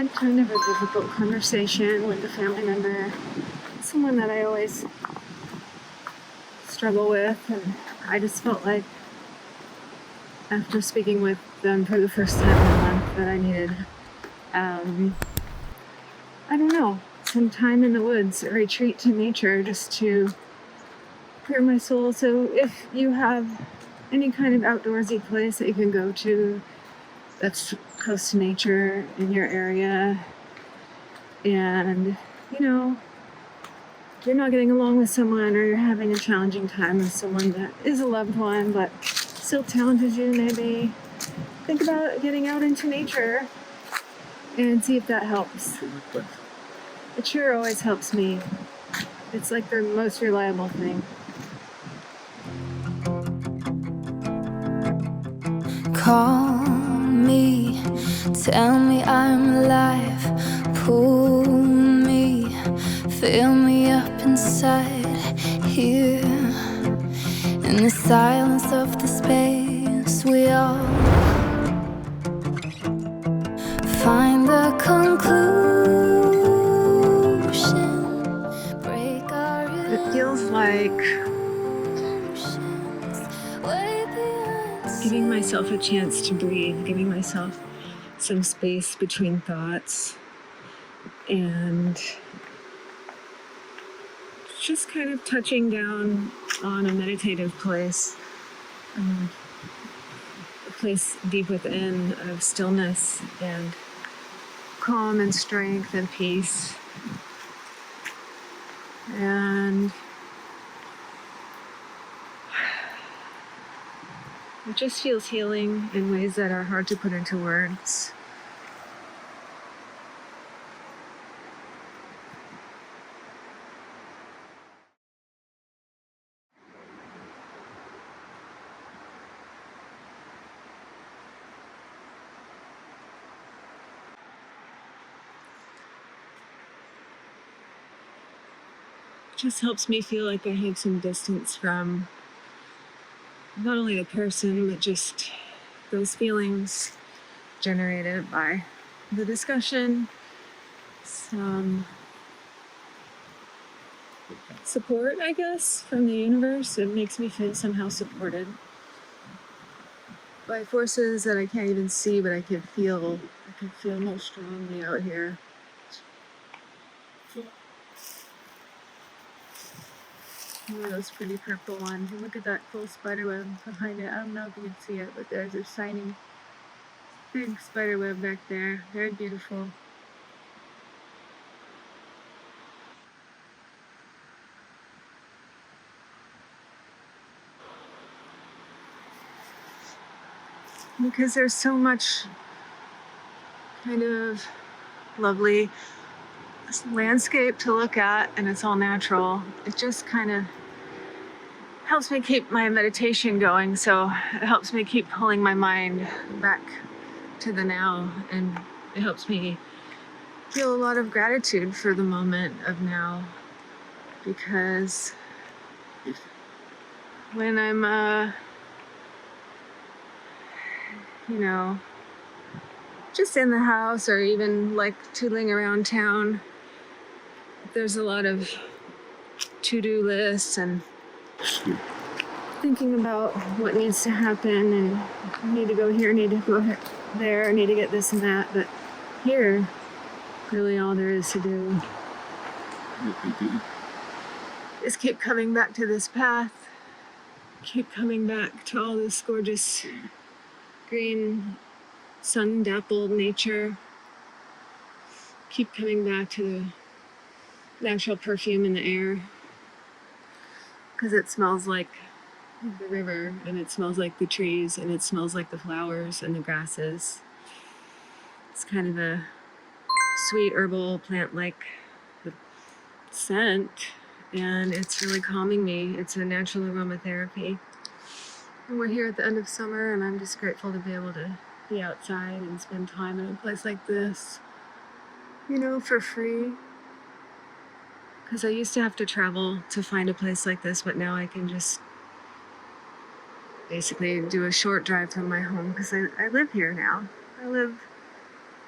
had kind of a difficult conversation with a family member, someone that I always struggle with, and I just felt like after speaking with them for the first time in a month that I needed, I don't know, some time in the woods, a retreat to nature just to clear my soul. So if you have any kind of outdoorsy place that you can go to that's close to nature in your area, and you're not getting along with someone, or you're having a challenging time with someone that is a loved one but still challenges you, maybe think about getting out into nature and see if that helps. It sure always helps me. It's like the most reliable thing. Call me, tell me I'm alive, pull me, fill me up inside here. In the silence of the space, we all find the conclusion, break our It feels like giving myself a chance to breathe, giving myself some space between thoughts, and just kind of touching down on a meditative place, a place deep within of stillness and calm and strength and peace. And it just feels healing in ways that are hard to put into words. It just helps me feel like I have some distance from not only the person, but just those feelings generated by the discussion. Some support, I guess, from the universe. It makes me feel somehow supported by forces that I can't even see, but I can feel most strongly out here. One of those pretty purple ones. And look at that cool spider web behind it. I don't know if you can see it, but there's a shiny big spider web back there. Very beautiful. Because there's so much kind of lovely landscape to look at, and it's all natural. It just kind of helps me keep my meditation going, so it helps me keep pulling my mind back to the now, and it helps me feel a lot of gratitude for the moment of now, because when I'm just in the house or even like tootling around town, there's a lot of to-do lists and thinking about what needs to happen, and need to go here, need to go there, need to get this and that. But here, really all there is to do is keep coming back to this path, keep coming back to all this gorgeous green, sun-dappled nature, keep coming back to the natural perfume in the air, because it smells like the river, and it smells like the trees, and it smells like the flowers and the grasses. It's kind of a sweet herbal plant-like scent, and it's really calming me. It's a natural aromatherapy. And we're here at the end of summer, and I'm just grateful to be able to be outside and spend time in a place like this, for free. Because I used to have to travel to find a place like this, but now I can just basically do a short drive from my home, because I live here now. I live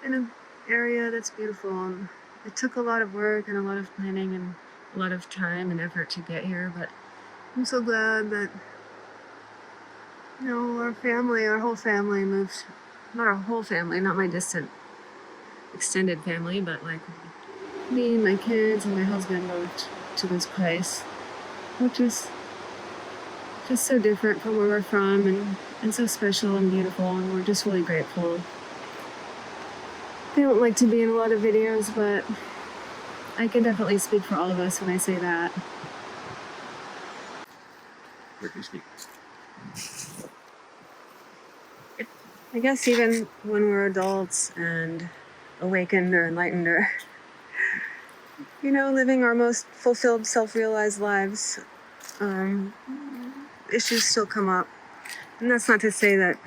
in a area that's beautiful. And it took a lot of work and a lot of planning and a lot of time and effort to get here, but I'm so glad that, our family, our whole family moved. Not our whole family, not my distant extended family, but like me and my kids and my husband moved to this place, which is just so different from where we're from and so special and beautiful, and we're just really grateful. I don't like to be in a lot of videos, but I can definitely speak for all of us when I say that. Where can you speak? I guess even when we're adults and awakened or enlightened or, living our most fulfilled, self-realized lives, issues still come up. And that's not to say that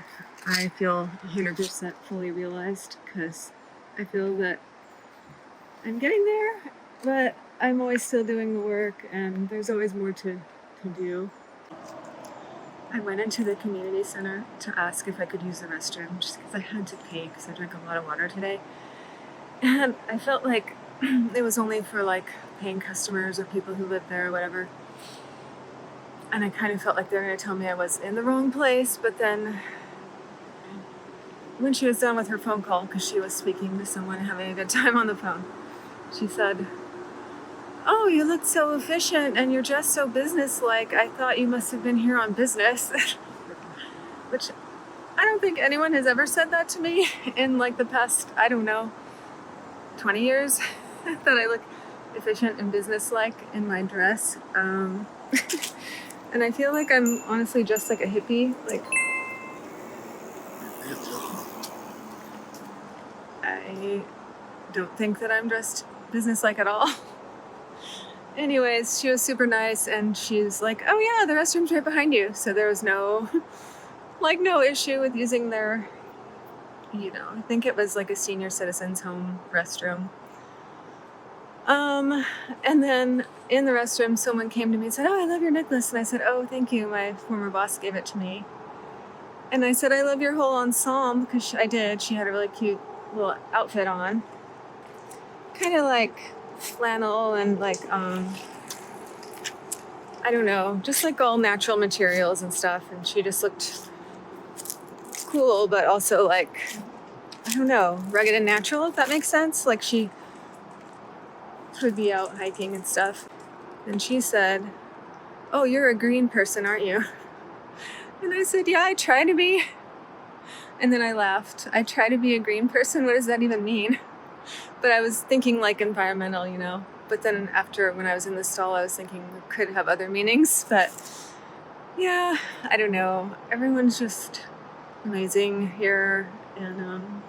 I feel 100% fully realized, because I feel that I'm getting there, but I'm always still doing the work, and there's always more to do. I went into the community center to ask if I could use the restroom, just because I had to pee, because I drank a lot of water today. And I felt like it was only for like paying customers or people who lived there or whatever. And I kind of felt like they were going to tell me I was in the wrong place. But then when she was done with her phone call, because she was speaking to someone having a good time on the phone, she said, "Oh, you look so efficient and you're dressed so business-like. I thought you must have been here on business." Which I don't think anyone has ever said that to me in like the past, 20 years, that I look efficient and business-like in my dress. And I feel like I'm honestly dressed like a hippie. Like, I don't think that I'm dressed business-like at all. Anyways, she was super nice, and she's like, "Oh yeah, the restroom's right behind you." So there was no issue with using their, I think it was like a senior citizens home restroom. And then in the restroom, someone came to me and said, "Oh, I love your necklace." And I said, "Oh, thank you. My former boss gave it to me." And I said, "I love your whole ensemble," because I did. She had a really cute little outfit on. Kind of like flannel and like, just like all natural materials and stuff. And she just looked cool, but also like, rugged and natural, if that makes sense. Like she would be out hiking and stuff. And she said, "Oh, you're a green person, aren't you?" And I said, "Yeah, I try to be." And then I laughed. "I try to be a green person? What does that even mean?" But I was thinking like environmental, But then after, when I was in the stall, I was thinking it could have other meanings. But yeah, I don't know. Everyone's just amazing here. And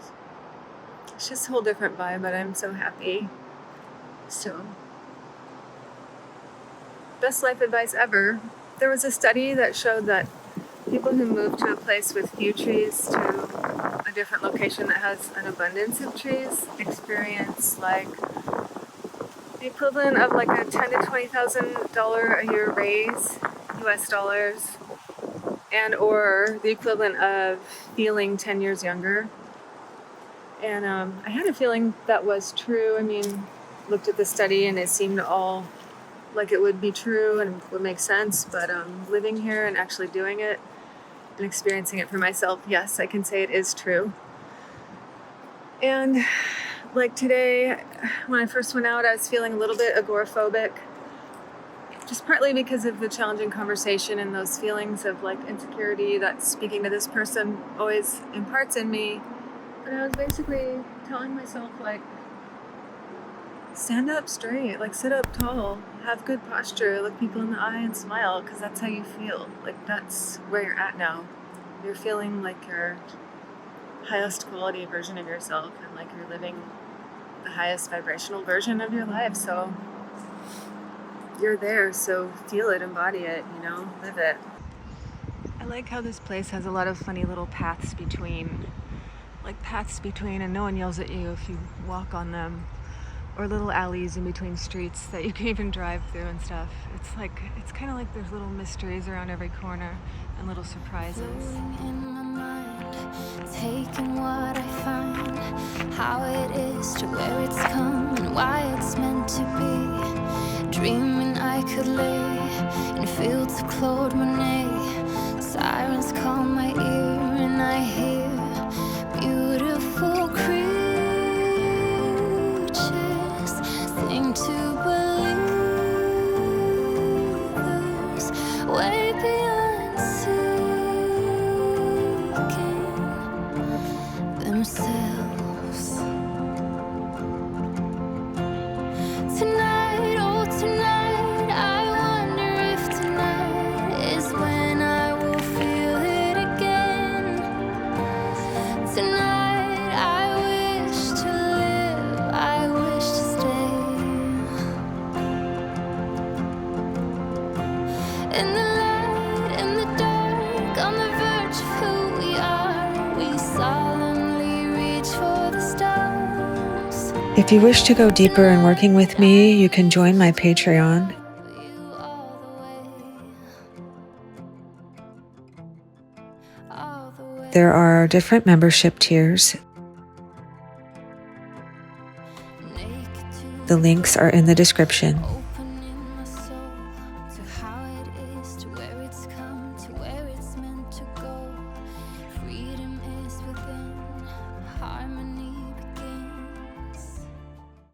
it's just a whole different vibe, but I'm so happy. So, best life advice ever. There was a study that showed that people who move to a place with few trees to a different location that has an abundance of trees experience like the equivalent of like a $10,000 to $20,000 a year raise, US dollars, and or the equivalent of feeling 10 years younger. And I had a feeling that was true. I mean, looked at the study and it seemed all like it would be true and would make sense, but living here and actually doing it and experiencing it for myself, yes, I can say it is true. And like today, when I first went out, I was feeling a little bit agoraphobic, just partly because of the challenging conversation and those feelings of like insecurity that speaking to this person always imparts in me. But I was basically telling myself, like, stand up straight, like sit up tall, have good posture, look people in the eye and smile, because that's how you feel. Like that's where you're at now. You're feeling like your highest quality version of yourself and like you're living the highest vibrational version of your life. So you're there, so feel it, embody it, live it. I like how this place has a lot of funny little paths between, and no one yells at you if you walk on them, or little alleys in between streets that you can even drive through and stuff. It's kind of like there's little mysteries around every corner and little surprises. In my mind, taking what I find, how it is to where it's come and why it's meant to be. Dreaming I could lay in fields of Claude Monet. Sirens call my ear and I hear beautiful creatures sing to believers way beyond seeking themselves. Tonight, oh tonight, I wonder if tonight is when I will feel it again. Tonight, I wish to live, I wish to stay. In the light, in the dark, on the verge of who we are, we solemnly reach for the stars. If you wish to go deeper in working with me, you can join my Patreon. You all the way. There are different membership tiers. Naked to The links are in the description.